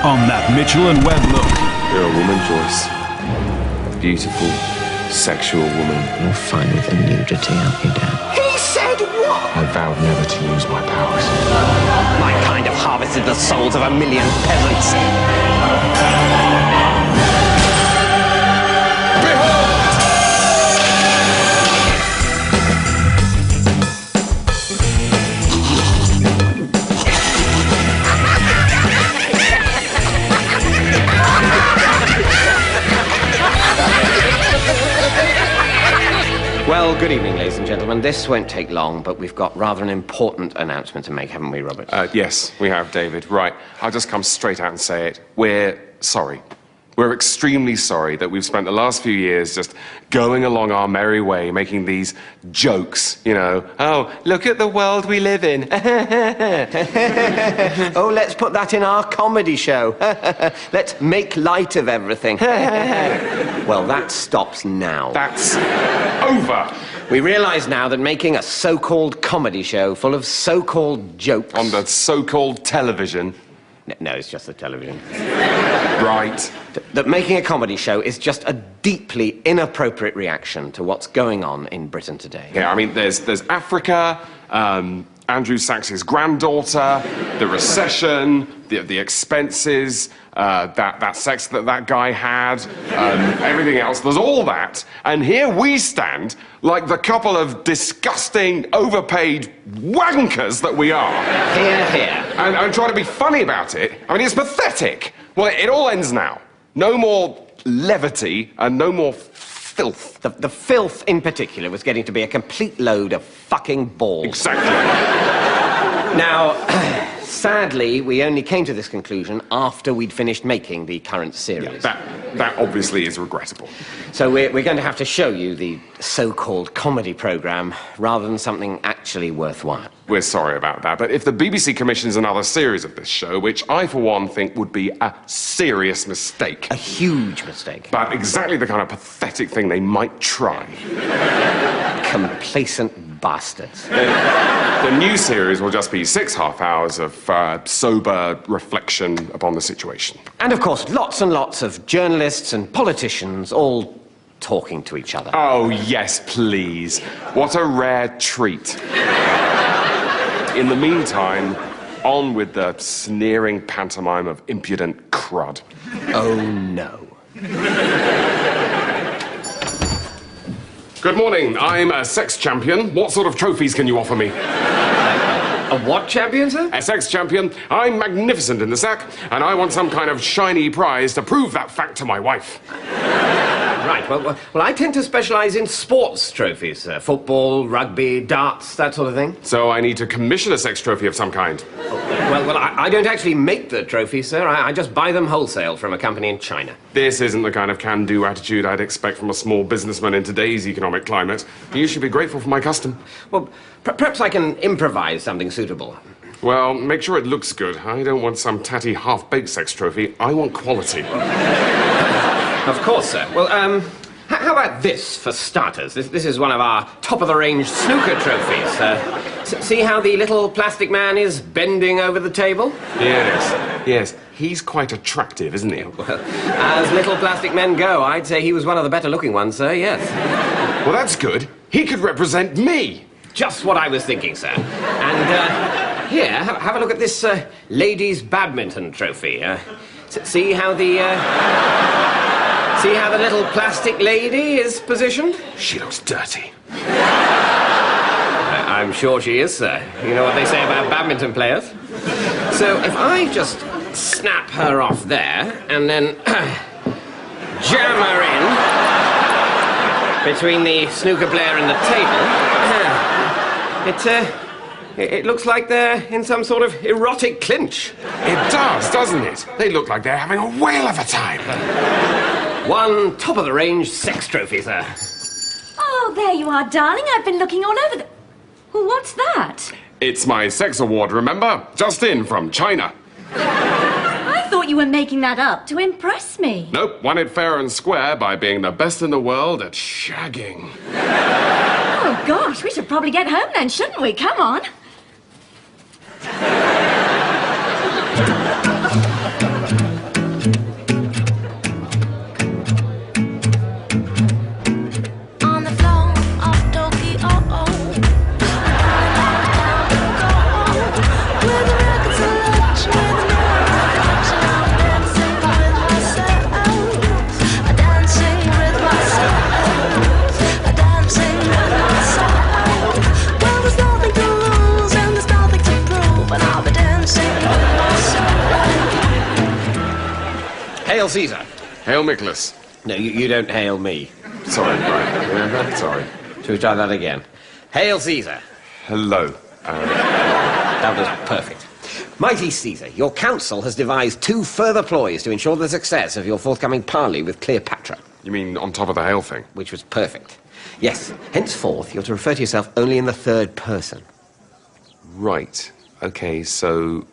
on that Mitchell and Webb look. You're a woman, Joyce. A beautiful, sexual woman. You're fine with the nudity, aren't you, Dad? He said what? I vowed never to use my powers. My kind have harvested the souls of 1 million peasants. Well, good evening, ladies and gentlemen. This won't take long, but we've got rather an important announcement to make, haven't we, Robert? Yes, we have, David. Right. I'll just come straight out and say it. We're sorry. We're extremely sorry that we've spent the last few years just going along our merry way, making these jokes, you know. Oh, look at the world we live in. Oh, let's put that in our comedy show. Let's make light of everything. Well, that stops now. That's over. We realise now that making a so-called comedy show full of so-called jokes... On the so-called television. No, it's just the television. Right. That making a comedy show is just a deeply inappropriate reaction to what's going on in Britain today. Yeah, I mean, there's Africa, Andrew Sachs's granddaughter, the recession, the expenses, that sex that guy had, everything else. There's all that, and here we stand like the couple of disgusting, overpaid wankers that we are. Hear, hear. And trying to be funny about it. I mean, it's pathetic. Well, it all ends now. No more levity and no more filth. The filth, in particular, was getting to be a complete load of fucking balls. Exactly. Now, sadly, we only came to this conclusion after we'd finished making the current series. Yeah, that obviously is regrettable. So we're going to have to show you the so-called comedy programme rather than something actually worthwhile. We're sorry about that, but if the BBC commissions another series of this show, which I, for one, think would be a serious mistake. A huge mistake. But exactly the kind of pathetic thing they might try. Complacent bastards. The new series will just be 6 half-hours of sober reflection upon the situation. And, of course, lots and lots of journalists and politicians all talking to each other. Oh, yes, please. What a rare treat. In the meantime, on with the sneering pantomime of impudent crud. Oh, no. Good morning. I'm a sex champion. What sort of trophies can you offer me? A what champion, sir? A sex champion. I'm magnificent in the sack, and I want some kind of shiny prize to prove that fact to my wife. Right, well, I tend to specialise in sports trophies, sir. Football, rugby, darts, that sort of thing. So I need to commission a sex trophy of some kind. Well, I don't actually make the trophies, sir. I just buy them wholesale from a company in China. This isn't the kind of can-do attitude I'd expect from a small businessman in today's economic climate. You should be grateful for my custom. Well, perhaps I can improvise something suitable. Well, make sure it looks good. I don't want some tatty half-baked sex trophy. I want quality. Of course, sir. Well, how about this for starters? This is one of our top-of-the-range snooker trophies. See how the little plastic man is bending over the table? Yes. He's quite attractive, isn't he? Well, as little plastic men go, I'd say he was one of the better-looking ones, sir, yes. Well, that's good. He could represent me. Just what I was thinking, sir. And, here, have a look at this ladies' badminton trophy. See how the little plastic lady is positioned? She looks dirty. I'm sure she is, sir. You know what they say about badminton players? So if I just snap her off there and then jam her in between the snooker player and the table, it looks like they're in some sort of erotic clinch. It does, doesn't it? They look like they're having a whale of a time. One top-of-the-range sex trophy, sir. Oh, there you are, darling. I've been looking all over the... Well, what's that? It's my sex award, remember? Just in from China. I thought you were making that up to impress me. Nope, won it fair and square by being the best in the world at shagging. Oh, gosh, we should probably get home then, shouldn't we? Come on. Hail Caesar. Hail Nicholas. No, you don't hail me. Sorry, right. Sorry. Shall we try that again? Hail Caesar. Hello. That was perfect. Mighty Caesar, your council has devised 2 further ploys to ensure the success of your forthcoming parley with Cleopatra. You mean on top of the hail thing? Which was perfect. Yes, henceforth you're to refer to yourself only in the 3rd person. Right. Okay, so...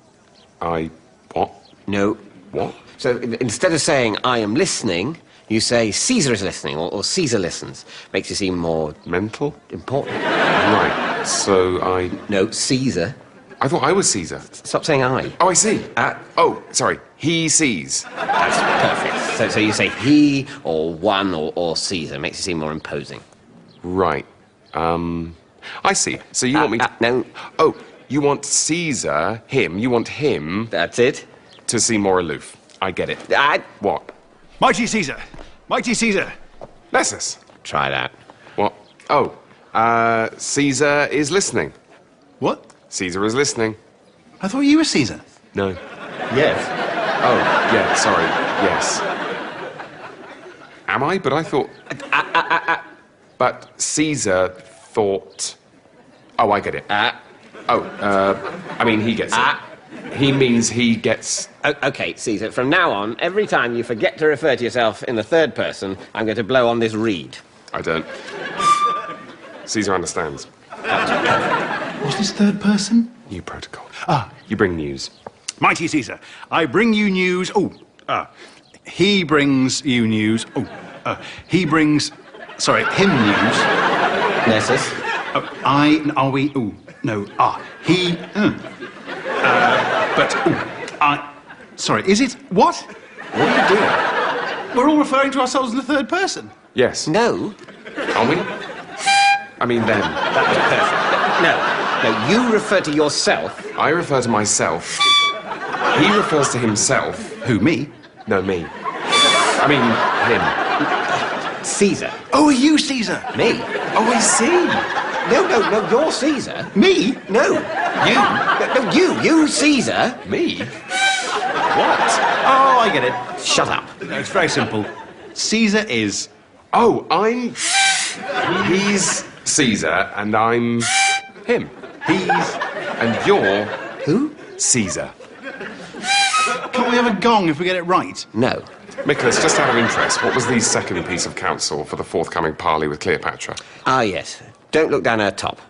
What? No. What? So instead of saying, I am listening, you say, Caesar is listening, or Caesar listens. Makes you seem more... Mental? important. Right. So No, Caesar. I thought I was Caesar. Stop saying I. Oh, I see. Sorry. He sees. That's perfect. So you say he, or one, or Caesar. Makes you seem more imposing. Right. I see. So you want me to... No. Oh, you want Caesar, him, you want him... That's it. To seem more aloof. I get it. What? Mighty Caesar! Mighty Caesar! Nessus. Try that. What? Oh, Caesar is listening. What? Caesar is listening. I thought you were Caesar. No. Yes. Oh, yeah, sorry. Yes. Am I? But I thought... But Caesar thought... Oh, I get it. I mean, he gets it. He means he gets... Okay, Caesar, from now on, every time you forget to refer to yourself in the 3rd person, I'm going to blow on this reed. I don't. Caesar understands. What's this 3rd person? New protocol. Ah. You bring news. Mighty Caesar, I bring you news. He brings you news. He brings... Sorry, him news. Nessus. Are we... No. He... Sorry, is it... What? What are you doing? We're all referring to ourselves in the 3rd person. Yes. No. Are we? I mean, them. That was perfect. No, you refer to yourself. I refer to myself. He refers to himself. Who, me? No, me. I mean, him. Caesar. Oh, are you Caesar? Me. Oh, I see. No, you're Caesar. Me? No. You. You, Caesar. Me? What? Oh, I get it. Shut up. No, it's very simple. Caesar is... Oh, I'm... He's Caesar, and I'm... him. He's... And you're... Who? Caesar. Can't we have a gong if we get it right? No. Nicholas, just out of interest, what was the second piece of counsel for the forthcoming parley with Cleopatra? Ah, yes. Don't look down her top.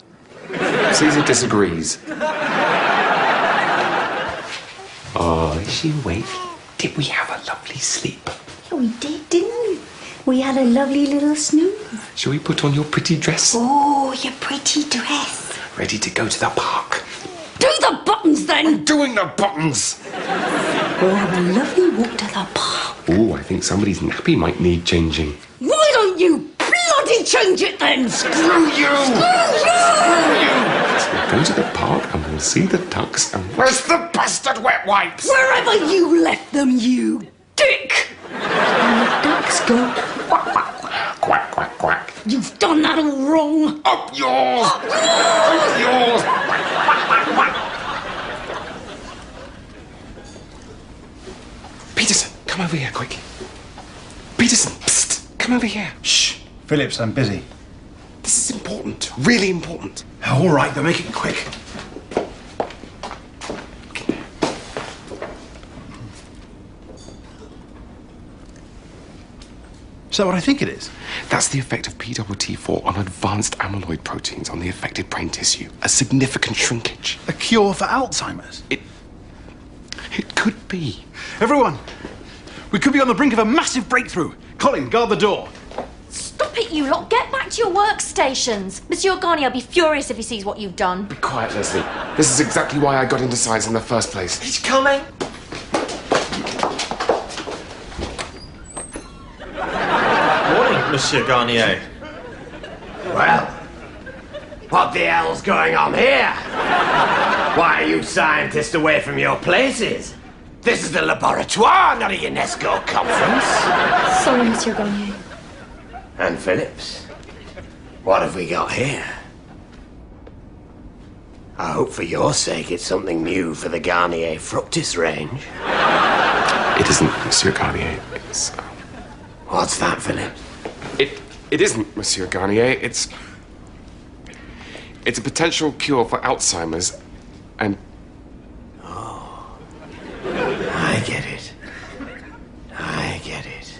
Caesar disagrees. Oh, is she awake? Did we have a lovely sleep? We did, didn't we? We had a lovely little snooze. Shall we put on your pretty dress? Oh, your pretty dress. Ready to go to the park? Do the buttons then! Doing the buttons! We'll have a lovely walk to the park. Oh, I think somebody's nappy might need changing. Why don't you bloody change it then? Screw you! Screw you! We'll go to the park and we'll see the ducks and... Where's the bastard wet wipes? Wherever you left them, you dick! And the ducks go quack, quack, quack. Quack, quack, quack. You've done that all wrong. Up yours! Up yours! Quack, quack, quack. Peterson, come over here, quick. Peterson, psst, come over here. Shh. Phillips, I'm busy. This is important, really important. All right, then make it quick. Is that what I think it is? That's the effect of PWT4 on advanced amyloid proteins on the affected brain tissue. A significant shrinkage. A cure for Alzheimer's? It could be. Everyone, we could be on the brink of a massive breakthrough. Colin, guard the door. Stop it, you lot. Get back to your workstations. Monsieur Garnier will be furious if he sees what you've done. Be quiet, Leslie. This is exactly why I got into science in the first place. He's coming. Morning, Monsieur Garnier. Well, what the hell's going on here? Why are you scientists away from your places? This is the laboratoire, not a UNESCO conference. Sorry, Monsieur Garnier. And Phillips, what have we got here? I hope for your sake it's something new for the Garnier Fructis range. It isn't, Monsieur Garnier. It's... What's that, Philip? It isn't, Monsieur Garnier. It's a potential cure for Alzheimer's, and... I get it. I get it.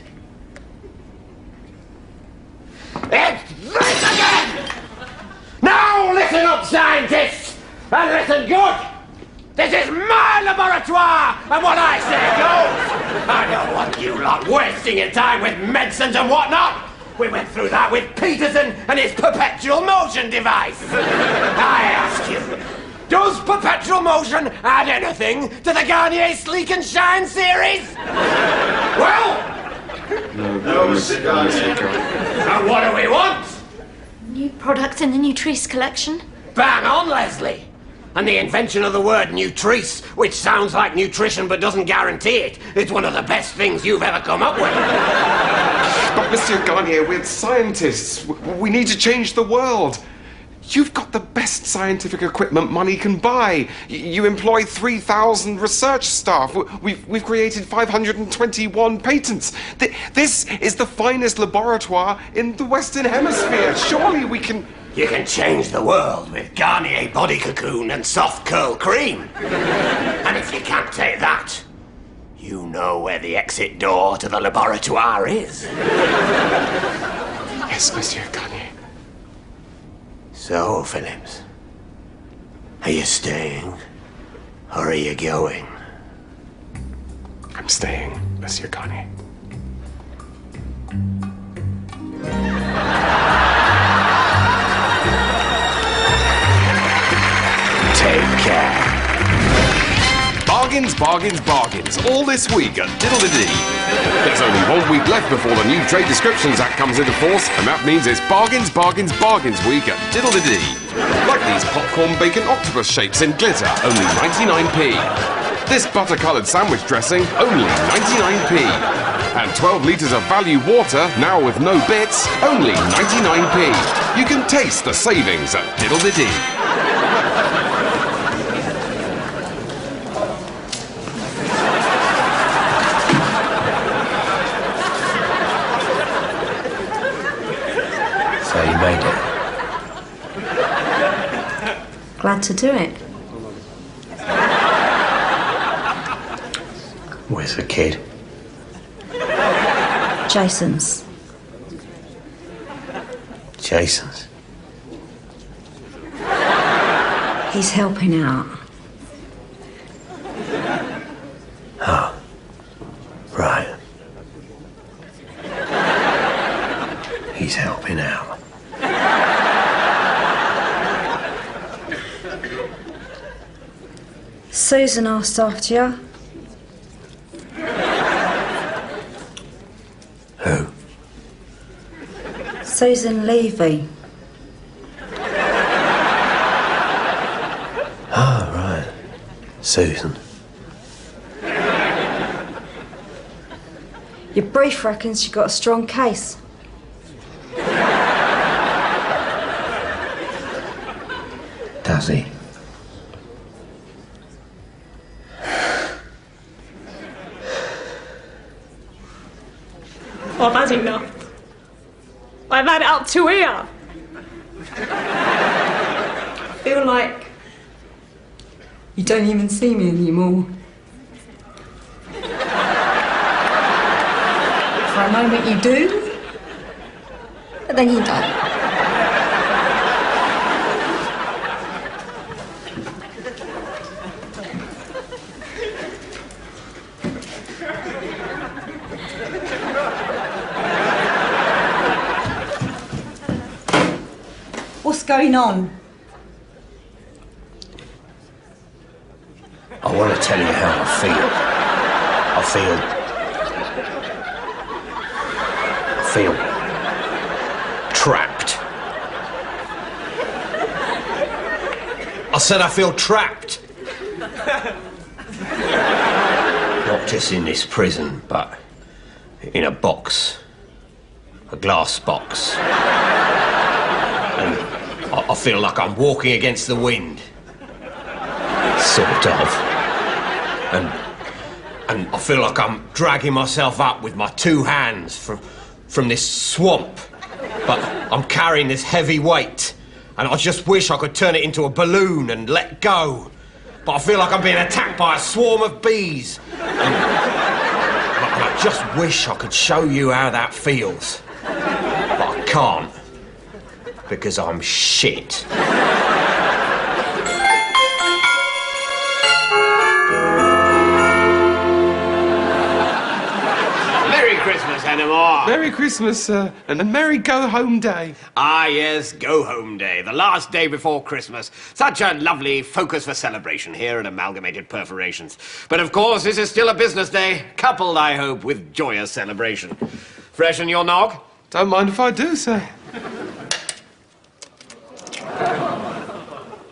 It's this again! Now listen up, scientists! And listen good! This is my laboratoire, and what I say goes! I don't want you lot wasting your time with medicines and whatnot! We went through that with Peterson and his perpetual motion device! I ask you, does perpetual motion add anything to the Garnier Sleek and Shine series? Well... No, Monsieur Garnier. And what do we want? New product in the Nutrice collection? Bang on, Leslie! And the invention of the word Nutrice, which sounds like nutrition but doesn't guarantee it, it's one of the best things you've ever come up with. But, Monsieur Garnier, we're scientists. We need to change the world. You've got the best scientific equipment money can buy. You employ 3,000 research staff. We've created 521 patents. This is the finest laboratoire in the Western Hemisphere. Surely we can... You can change the world with Garnier Body Cocoon and Soft Curl Cream. And if you can't take that, you know where the exit door to the laboratoire is. Yes, Monsieur Garnier. So, Phillips, are you staying, or are you going? I'm staying, Monsieur Garnier. Take care. Bargains, bargains, bargains. All this week at Diddle-de-dee. There's only 1 week left before the new Trade Descriptions Act comes into force, and that means it's bargains, bargains, bargains week at Diddle-de-dee. Like these popcorn bacon octopus shapes in glitter, only 99p. This butter-coloured sandwich dressing, only 99p. And 12 litres of value water, now with no bits, only 99p. You can taste the savings at Diddle-de-dee. So you made it. Glad to do it. Where's the kid? Jason's. Jason's. He's helping out. Oh. Right. He's helping out. Susan asked after you. Who? Susan Levy. Oh, right. Susan. Your brief reckons you got a strong case. Does he? I've had enough. I've had it up to here. I feel like you don't even see me anymore. For a moment you do, but then you don't. What's going on? I want to tell you how I feel trapped. I said I feel trapped. Not just in this prison, but in a box. A glass box. And I feel like I'm walking against the wind. Sort of. And And I feel like I'm dragging myself up with my 2 hands from this swamp. But I'm carrying this heavy weight, and I just wish I could turn it into a balloon and let go. But I feel like I'm being attacked by a swarm of bees. And I just wish I could show you how that feels. But I can't, because I'm shit. Merry Christmas, Hennemore. Merry Christmas, sir, and Merry Go-Home Day. Ah, yes, Go-Home Day, the last day before Christmas. Such a lovely focus for celebration here at Amalgamated Perforations. But of course, this is still a business day, coupled, I hope, with joyous celebration. Freshen your nog? Don't mind if I do, sir.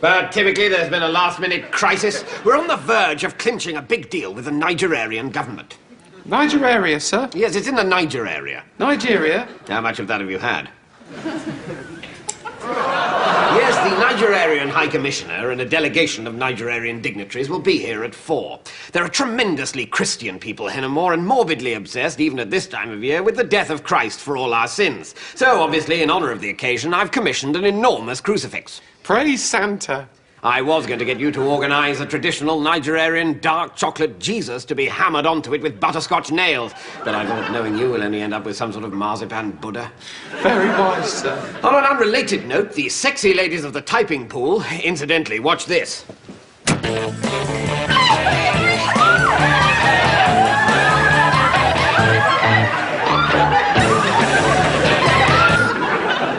But typically there's been a last-minute crisis. We're on the verge of clinching a big deal with the Nigerian government. Niger area, sir. Yes, it's in the Niger area. Nigeria? How much of that have you had? Yes, the Nigerian High Commissioner and a delegation of Nigerian dignitaries will be here at 4. They're a tremendously Christian people, Hennemore, and morbidly obsessed, even at this time of year, with the death of Christ for all our sins. So, obviously, in honour of the occasion, I've commissioned an enormous crucifix. Praise Santa. I was going to get you to organise a traditional Nigerian dark chocolate Jesus to be hammered onto it with butterscotch nails. But I thought, knowing you, will only end up with some sort of marzipan Buddha. Very wise, sir. On an unrelated note, the sexy ladies of the typing pool, incidentally, watch this.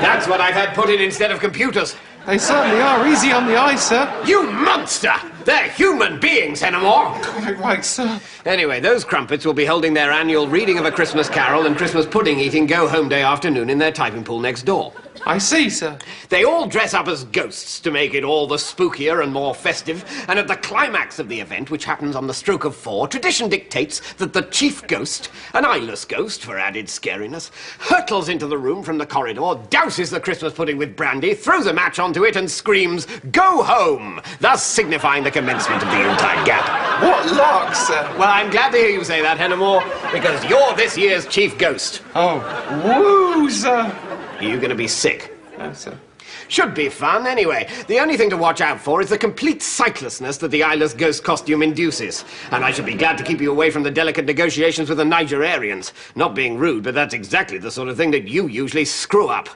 That's what I've had put in instead of computers. They certainly are easy on the eye, sir. You monster! They're human beings, Hennemore. Quite right, sir. Anyway, those crumpets will be holding their annual reading of A Christmas Carol and Christmas pudding eating go-home day afternoon in their typing pool next door. I see, sir. They all dress up as ghosts to make it all the spookier and more festive, and at the climax of the event, which happens on the stroke of 4, tradition dictates that the chief ghost, an eyeless ghost for added scariness, hurtles into the room from the corridor, douses the Christmas pudding with brandy, throws a match onto it and screams, "Go home!" thus signifying the commencement of the Yuletide gap. What luck, sir. Well, I'm glad to hear you say that, Hennemore, because you're this year's chief ghost. Oh, woo, sir. Are you going to be sick? No, sir. Should be fun, anyway. The only thing to watch out for is the complete sightlessness that the eyeless ghost costume induces. And I should be glad to keep you away from the delicate negotiations with the Nigerians. Not being rude, but that's exactly the sort of thing that you usually screw up.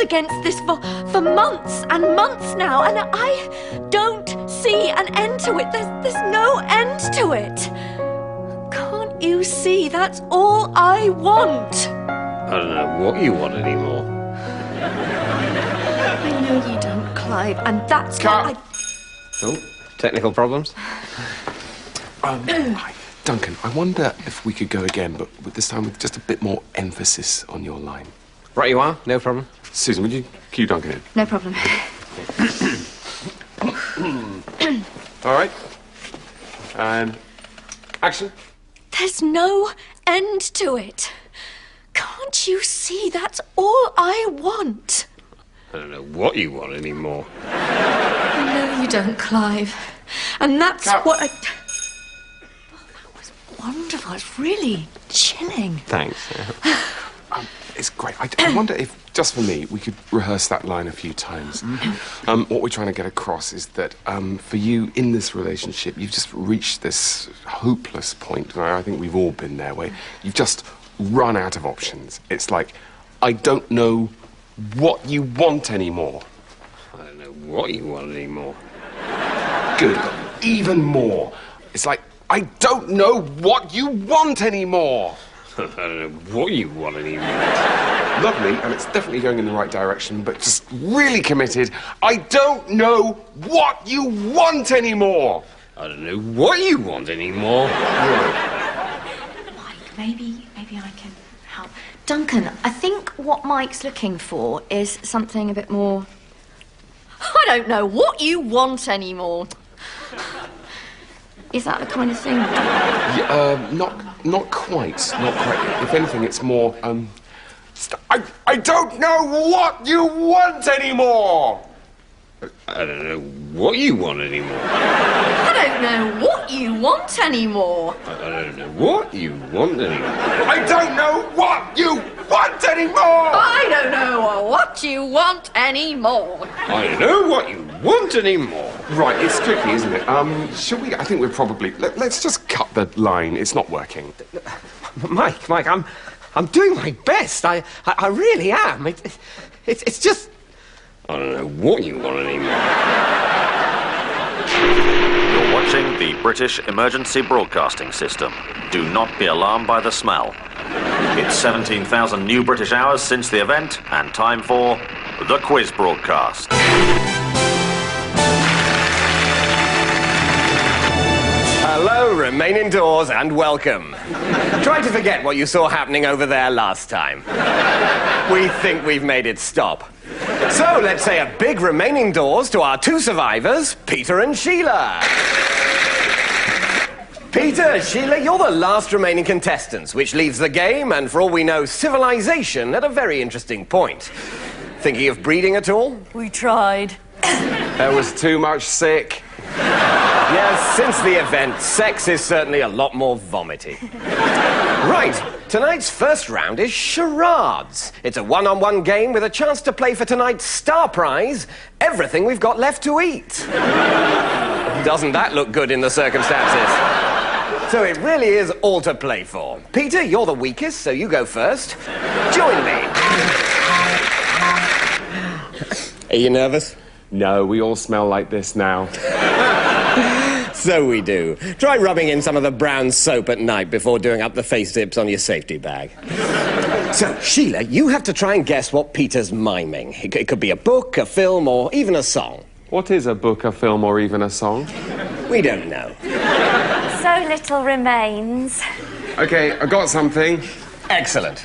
Against this for months and months now, and I don't see an end to it. There's no end to it. Can't you see? That's all I want. I don't know what you want anymore. I know you don't, Clive, and that's why Oh, technical problems? Duncan, I wonder if we could go again, but this time with just a bit more emphasis on your line. Right you are, no problem. Susan, would you cue Duncan in? No problem. All right. And action. There's no end to it. Can't you see? That's all I want. I don't know what you want anymore. I know you don't, Clive. And that's what I... Oh, that was wonderful. It's really chilling. Thanks. It's great. I wonder if, just for me, we could rehearse that line a few times. What we're trying to get across is that for you, in this relationship, you've just reached this hopeless point, and I think we've all been there, where you've just run out of options. It's like, I don't know what you want anymore. I don't know what you want anymore. Good. even more. It's like, I don't know what you want anymore. I don't know what you want anymore. Lovely, and it's definitely going in the right direction, but just really committed. I don't know what you want anymore. I don't know what you want anymore. Mike, maybe I can help. Duncan, I think what Mike's looking for is something a bit more... I don't know what you want anymore. Is that the kind of thing? Yeah, not quite. Not quite. If anything, it's more, I don't know what you want anymore! I don't know what you want anymore. I don't know what you want anymore. I don't know what you want anymore. I don't know what you want anymore! I don't know what you want anymore. I don't know what you want anymore. Right, it's tricky, isn't it? Shall we? I think we're probably... Let's just cut the line. It's not working. Mike, I'm doing my best. I really am. It's just... I don't know what you want anymore. You're watching the British Emergency Broadcasting System. Do not be alarmed by the smell. It's 17,000 new British hours since the event, and time for the quiz broadcast. Hello, remain indoors and welcome. Try to forget what you saw happening over there last time. We think we've made it stop. So let's say a big remain indoors to our two survivors, Peter and Sheila. Peter, Sheila, you're the last remaining contestants, which leaves the game, and for all we know, civilization, at a very interesting point. Thinking of breeding at all? We tried. There was too much sick. Yes, since the event, sex is certainly a lot more vomity. Right, tonight's first round is charades. It's a one-on-one game with a chance to play for tonight's star prize, everything we've got left to eat. Doesn't that look good in the circumstances? So it really is all to play for. Peter, you're the weakest, so you go first. Join me. Are you nervous? No, we all smell like this now. So we do. Try rubbing in some of the brown soap at night before doing up the face zips on your safety bag. So, Sheila, you have to try and guess what Peter's miming. It could be a book, a film, or even a song. What is a book, a film, or even a song? We don't know. So little remains. Okay, I got something. Excellent.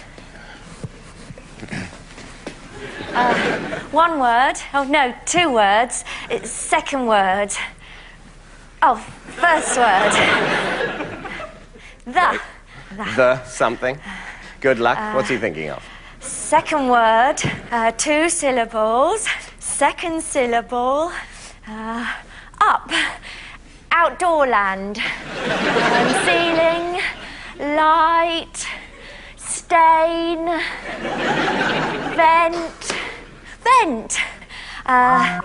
One word. Oh, no, 2 words. It's second word. Oh, first word. The something. Good luck. What's he thinking of? Second word, 2 syllables. Second syllable, up. Outdoor land. Ceiling, light, stain, vent. The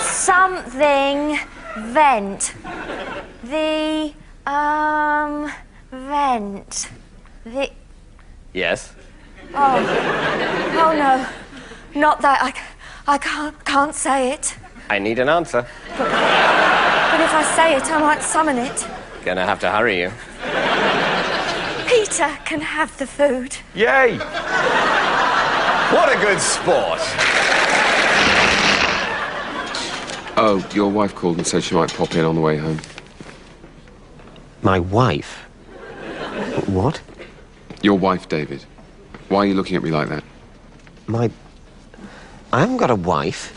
something vent. The vent. The... Yes? Oh no. Not that. I can't say it. I need an answer. But if I say it, I might summon it. Gonna have to hurry you. Peter can have the food. Yay! What a good sport. Oh, your wife called and said she might pop in on the way home. My wife? What? Your wife, David. Why are you looking at me like that? I haven't got a wife.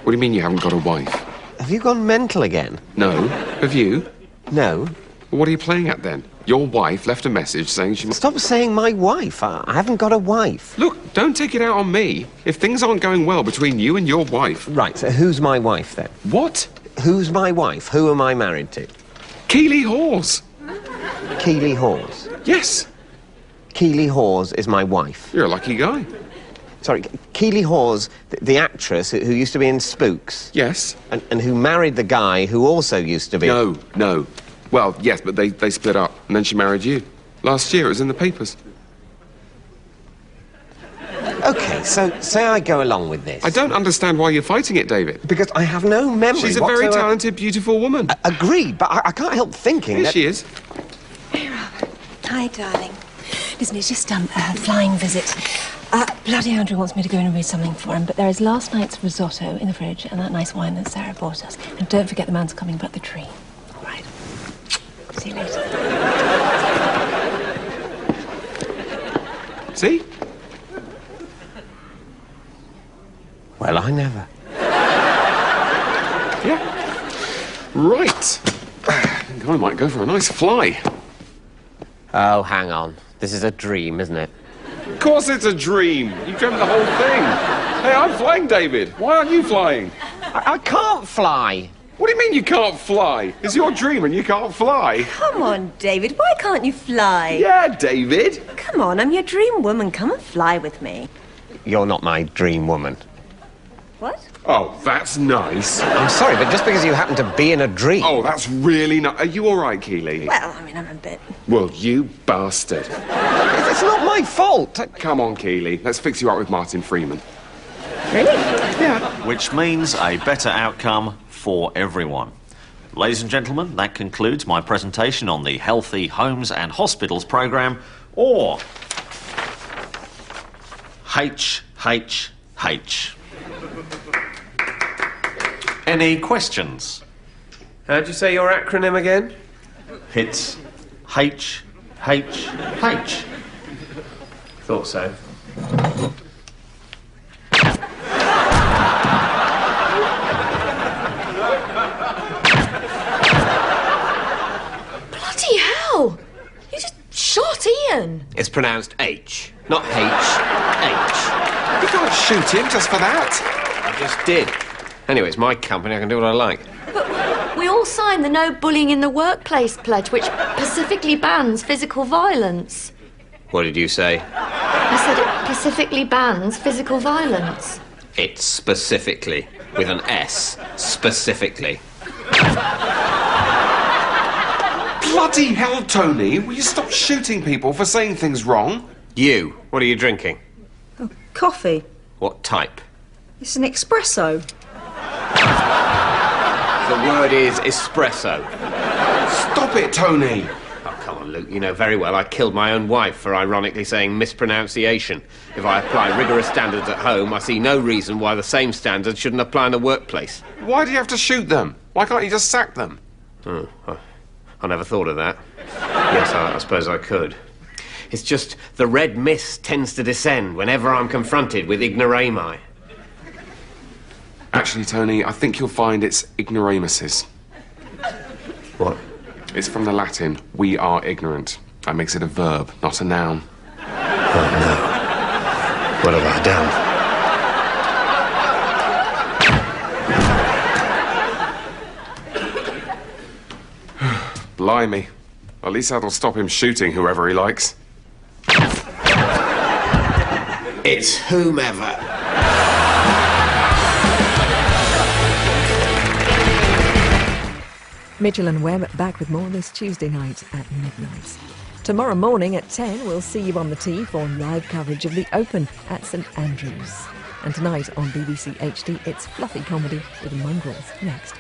What do you mean you haven't got a wife? Have you gone mental again? No. Have you? No. Well, what are you playing at then? Your wife left a message saying she... Stop saying my wife. I haven't got a wife. Look, don't take it out on me. If things aren't going well between you and your wife... Right, so who's my wife then? What? Who's my wife? Who am I married to? Keeley Hawes. Keeley Hawes? Yes. Keeley Hawes is my wife. You're a lucky guy. Sorry, Keeley Hawes, the actress who used to be in Spooks? Yes. And who married the guy who also used to be... No. Well, yes, but they split up, and then she married you. Last year, it was in the papers. OK, so say I go along with this. I don't understand why you're fighting it, David. Because I have no memory She's a very whatsoever. talented, beautiful woman. Agreed, but I can't help thinking Here that... she is. Hi, darling. Listen, it's just a flying visit. Bloody Andrew wants me to go in and read something for him, but there is last night's risotto in the fridge and that nice wine that Sarah bought us. And don't forget the man's coming about the tree. All right. See you later. See? Well, I never. Yeah. Right. I might go for a nice fly. Oh, hang on. This is a dream, isn't it? Of course it's a dream. You dreamt the whole thing. Hey, I'm flying, David. Why aren't you flying? I can't fly. What do you mean you can't fly? It's your dream and you can't fly. Come on, David. Why can't you fly? Yeah, David. Come on, I'm your dream woman. Come and fly with me. You're not my dream woman. What? Oh, that's nice. I'm sorry, but just because you happen to be in a dream... Oh, that's really nice. Are you all right, Keely? Well, I mean, I'm a bit... Well, you bastard. It's not my fault. Come on, Keely. Let's fix you up with Martin Freeman. Really? Yeah. Which means a better outcome for everyone. Ladies and gentlemen, that concludes my presentation on the Healthy Homes and Hospitals programme, or HHH. Any questions? How'd you say your acronym again? It's HHH. Thought so. Bloody hell! You just shot Ian. It's pronounced H, not H. You can't shoot him just for that. I just did. Anyway, it's my company. I can do what I like. But we all signed the No Bullying in the Workplace pledge, which specifically bans physical violence. What did you say? I said it specifically bans physical violence. It's specifically, with an S, specifically. Bloody hell, Tony. Will you stop shooting people for saying things wrong? You, what are you drinking? Coffee. What type? It's an espresso. The word is espresso. Stop it, Tony. Oh, come on, Luke. You know very well I killed my own wife for ironically saying mispronunciation. If I apply rigorous standards at home, I see no reason why the same standards shouldn't apply in the workplace. Why do you have to shoot them? Why can't you just sack them? Oh, I never thought of that. Yes, I suppose I could. It's just the red mist tends to descend whenever I'm confronted with ignoramus. Actually, Tony, I think you'll find it's ignoramuses. What? It's from the Latin, we are ignorant. That makes it a verb, not a noun. Oh, no. What have I done? Blimey. At least that'll stop him shooting whoever he likes. It's whomever. Mitchell and Webb back with more this Tuesday night at midnight. Tomorrow morning at 10, we'll see you on the tee for live coverage of the Open at St Andrews. And tonight on BBC HD, it's fluffy comedy with Mongrels next.